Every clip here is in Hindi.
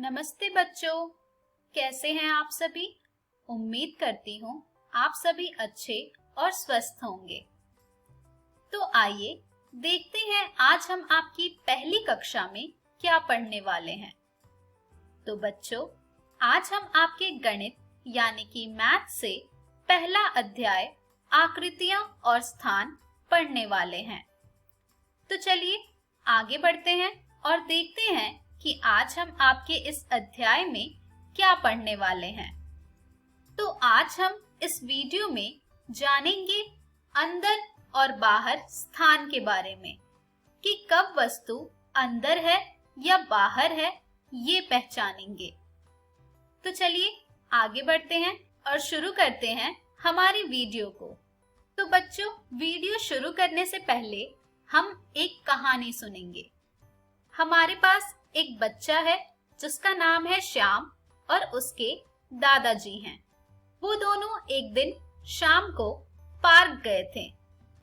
नमस्ते बच्चों, कैसे हैं आप सभी। उम्मीद करती हूँ आप सभी अच्छे और स्वस्थ होंगे। तो आइए देखते हैं आज हम आपकी पहली कक्षा में क्या पढ़ने वाले हैं। तो बच्चों, आज हम आपके गणित यानी कि मैथ से पहला अध्याय आकृतियां और स्थान पढ़ने वाले हैं। तो चलिए आगे बढ़ते हैं और देखते हैं कि आज हम आपके इस अध्याय में क्या पढ़ने वाले हैं। तो आज हम इस वीडियो में जानेंगे अंदर और बाहर स्थान के बारे में कि कब वस्तु अंदर है या बाहर है, ये पहचानेंगे। तो चलिए आगे बढ़ते हैं और शुरू करते हैं हमारी वीडियो को। तो बच्चों, वीडियो शुरू करने से पहले हम एक कहानी सुनेंगे। हमारे पास एक बच्चा है जिसका नाम है श्याम और उसके दादाजी हैं। वो दोनों एक दिन शाम को पार्क गए थे।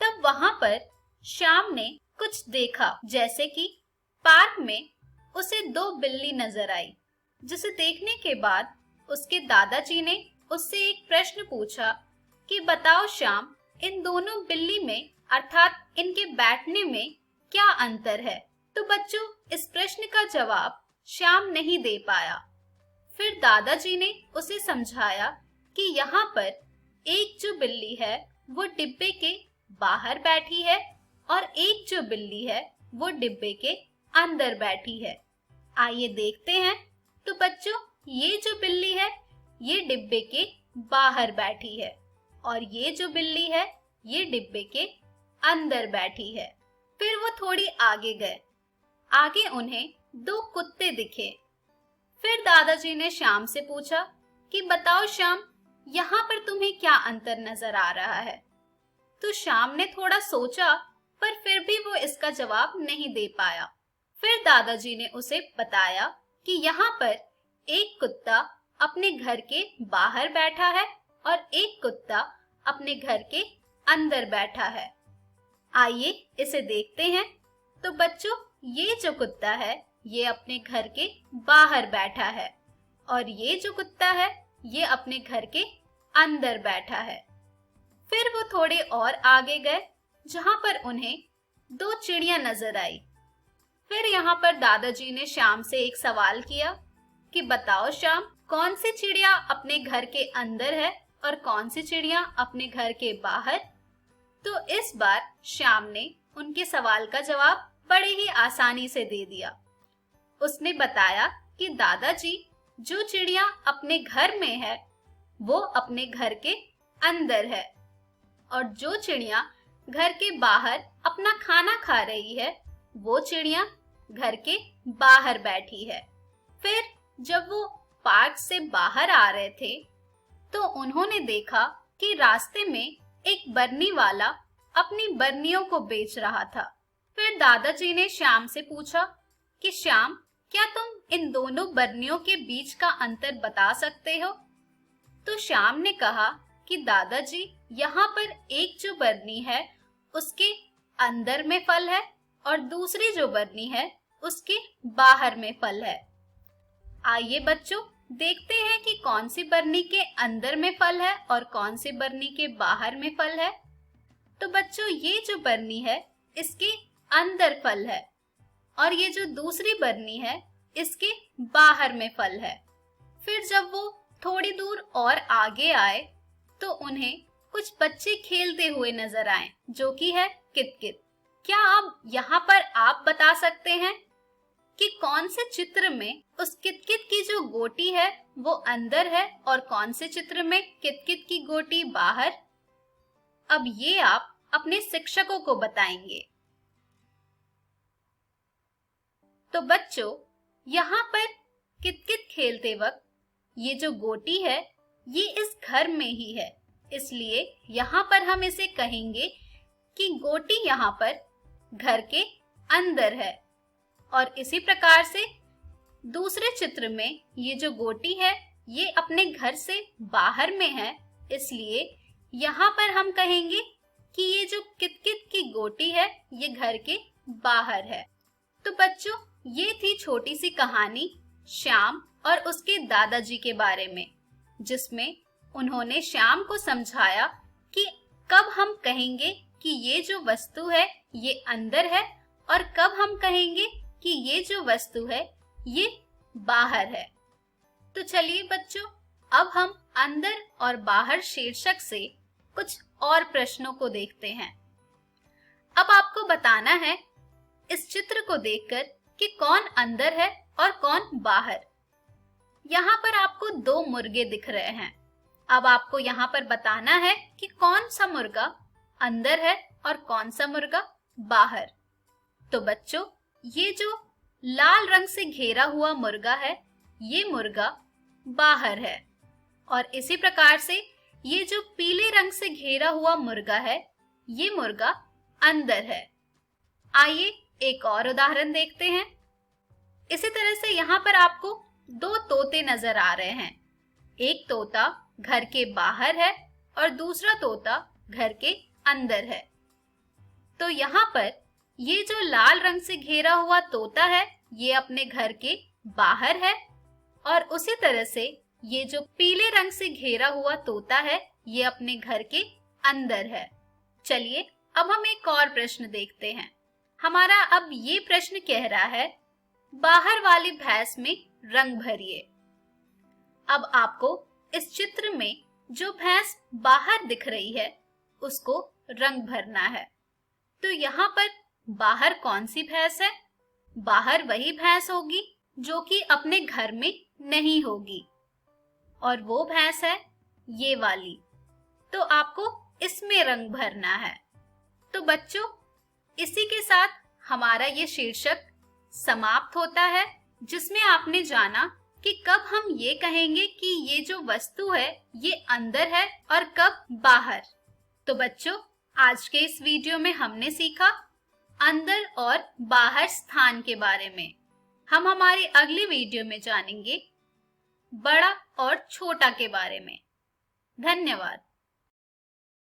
तब वहां पर श्याम ने कुछ देखा, जैसे कि पार्क में उसे दो बिल्ली नजर आई, जिसे देखने के बाद उसके दादाजी ने उससे एक प्रश्न पूछा कि बताओ श्याम, इन दोनों बिल्ली में अर्थात इनके बैठने में क्या अंतर है। तो बच्चों, इस प्रश्न का जवाब श्याम नहीं दे पाया। फिर दादाजी ने उसे समझाया कि यहाँ पर एक जो बिल्ली है वो डिब्बे के बाहर बैठी है और एक जो बिल्ली है वो डिब्बे के अंदर बैठी है। आइए देखते हैं। तो बच्चों, ये जो बिल्ली है ये डिब्बे के बाहर बैठी है और ये जो बिल्ली है ये डिब्बे के अंदर बैठी है। फिर वो थोड़ी आगे गए। आगे उन्हें दो कुत्ते दिखे। फिर दादाजी ने श्याम से पूछा कि बताओ श्याम, यहाँ पर तुम्हें क्या अंतर नजर आ रहा है। तो श्याम ने थोड़ा सोचा, पर फिर भी वो इसका जवाब नहीं दे पाया। फिर दादाजी ने उसे बताया कि यहाँ पर एक कुत्ता अपने घर के बाहर बैठा है और एक कुत्ता अपने घर के अंदर बैठा है। आइए इसे देखते हैं। तो बच्चों, ये जो कुत्ता है ये अपने घर के बाहर बैठा है और ये जो कुत्ता है ये अपने घर के अंदर बैठा है। फिर वो थोड़े और आगे गए जहां पर उन्हें दो चिड़िया नजर आई। फिर यहाँ पर दादाजी ने श्याम से एक सवाल किया कि बताओ श्याम, कौन सी चिड़िया अपने घर के अंदर है और कौन सी चिड़िया अपने घर के बाहर। तो इस बार श्याम ने उनके सवाल का जवाब बड़े ही आसानी से दे दिया। उसने बताया कि दादाजी, जो चिड़िया अपने घर में है वो अपने घर के अंदर है और जो चिड़िया घर के बाहर अपना खाना खा रही है वो चिड़िया घर के बाहर बैठी है। फिर जब वो पार्क से बाहर आ रहे थे तो उन्होंने देखा कि रास्ते में एक बरनी वाला अपनी बरनियों को बेच रहा था। फिर दादाजी ने श्याम से पूछा कि श्याम, क्या तुम इन दोनों बरनियों के बीच का अंतर बता सकते हो। तो श्याम ने कहा कि दादाजी, यहाँ पर एक जो बरनी है उसके अंदर में फल है और दूसरी जो बरनी है उसके बाहर में फल है। आइए बच्चों, देखते हैं कि कौन सी बरनी के अंदर में फल है और कौन सी बरनी के बाहर में फल है। तो बच्चों, ये जो बरनी है इसके अंदर फल है और ये जो दूसरी बरनी है इसके बाहर में फल है। फिर जब वो थोड़ी दूर और आगे आए तो उन्हें कुछ बच्चे खेलते हुए नजर आए, जो कि है कित-कित। क्या अब यहाँ पर आप बता सकते हैं कि कौन से चित्र में उस कित-कित की जो गोटी है वो अंदर है और कौन से चित्र में कित-कित की गोटी बाहर। अब ये आप अपने शिक्षकों को बताएंगे। तो बच्चों, यहाँ पर कित-कित खेलते वक्त ये जो गोटी है ये इस घर में ही है, इसलिए यहाँ पर हम इसे कहेंगे कि गोटी यहाँ पर घर के अंदर है। और इसी प्रकार से दूसरे चित्र में ये जो गोटी है ये अपने घर से बाहर में है, इसलिए यहाँ पर हम कहेंगे कि ये जो कित-कित की गोटी है ये घर के बाहर है। तो बच्चों, ये थी छोटी सी कहानी श्याम और उसके दादाजी के बारे में, जिसमें उन्होंने श्याम को समझाया कि कब हम कहेंगे कि ये जो वस्तु है ये अंदर है और कब हम कहेंगे कि ये जो वस्तु है ये बाहर है। तो चलिए बच्चों, अब हम अंदर और बाहर शीर्षक से कुछ और प्रश्नों को देखते हैं। अब आपको बताना है इस चित्र को देखकर कि कौन अंदर है और कौन बाहर। यहाँ पर आपको दो मुर्गे दिख रहे हैं। अब आपको यहाँ पर बताना है कि कौन सा मुर्गा अंदर है और कौन सा मुर्गा बाहर। तो बच्चों, ये जो लाल रंग से घेरा हुआ मुर्गा है ये मुर्गा बाहर है, और इसी प्रकार से ये जो पीले रंग से घेरा हुआ मुर्गा है ये मुर्गा अंदर है। आइए एक और उदाहरण देखते हैं। इसी तरह से यहाँ पर आपको दो तोते नजर आ रहे हैं। एक तोता घर के बाहर है और दूसरा तोता घर के अंदर है। तो यहाँ पर ये जो लाल रंग से घेरा हुआ तोता है ये अपने घर के बाहर है, और उसी तरह से ये जो पीले रंग से घेरा हुआ तोता है ये अपने घर के अंदर है। चलिए अब हम एक और प्रश्न देखते हैं। हमारा अब ये प्रश्न कह रहा है, बाहर वाली भैंस में रंग भरिए। अब आपको इस चित्र में जो भैंस बाहर दिख रही है उसको रंग भरना है। तो यहाँ पर बाहर कौन सी भैंस है? बाहर वही भैंस होगी जो कि अपने घर में नहीं होगी, और वो भैंस है ये वाली। तो आपको इसमें रंग भरना है। तो बच्चों, इसी के साथ हमारा ये शीर्षक समाप्त होता है, जिसमें आपने जाना कि कब हम ये कहेंगे कि ये जो वस्तु है ये अंदर है और कब बाहर। तो बच्चों, आज के इस वीडियो में हमने सीखा अंदर और बाहर स्थान के बारे में। हम हमारी अगली वीडियो में जानेंगे बड़ा और छोटा के बारे में। धन्यवाद।